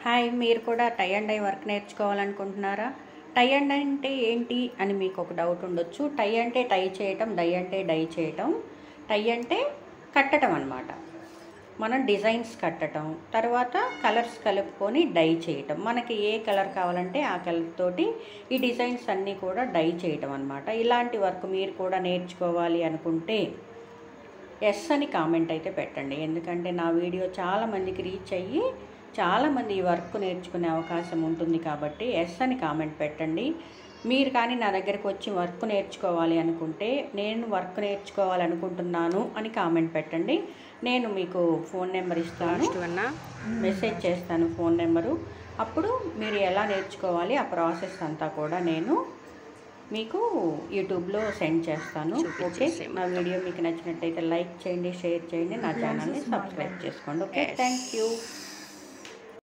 Hi, మీరు కూడా tie and dye work నేర్చుకోవాలనుకుంటున్నారా? టై అండ్ డై అంటే ఏంటి అని మీకు ఒక డౌట్ ఉండొచ్చు. టై అంటే టై చేయటం, డై అంటే డై చేయటం. టై అంటే కట్టడం అన్నమాట. మనం డిజైన్స్ కట్టడం, తర్వాత కలర్స్ కలుపుకొని డై చేయటం. మనకి ఏ కలర్ కావాలంటే ఆ కలర్ తోటి ఈ డిజైన్స్ అన్నీ కూడా డై చేయటం అన్నమాట. ఇలాంటి వర్క్ మీరు కూడా నేర్చుకోవాలి అనుకుంటే ఎస్ అని కామెంట్ అయితే పెట్టండి. ఎందుకంటే నా వీడియో చాలామందికి రీచ్ అయ్యి చాలామంది ఈ వర్క్ నేర్చుకునే అవకాశం ఉంటుంది కాబట్టి ఎస్ అని కామెంట్ పెట్టండి. మీరు కానీ నా దగ్గరికి వచ్చి వర్క్ నేర్చుకోవాలి అనుకుంటే నేను వర్క్ నేర్చుకోవాలనుకుంటున్నాను అని కామెంట్ పెట్టండి. నేను మీకు ఫోన్ నెంబర్ ఇస్తాను, మెసేజ్ చేస్తాను ఫోన్ నెంబరు. అప్పుడు మీరు ఎలా నేర్చుకోవాలి ఆ ప్రాసెస్ అంతా కూడా నేను మీకు యూట్యూబ్లో సెండ్ చేస్తాను. ఓకే, నా వీడియో మీకు నచ్చినట్టయితే లైక్ చేయండి, షేర్ చేయండి, నా ఛానల్ని సబ్స్క్రైబ్ చేసుకోండి. Okay, thank you.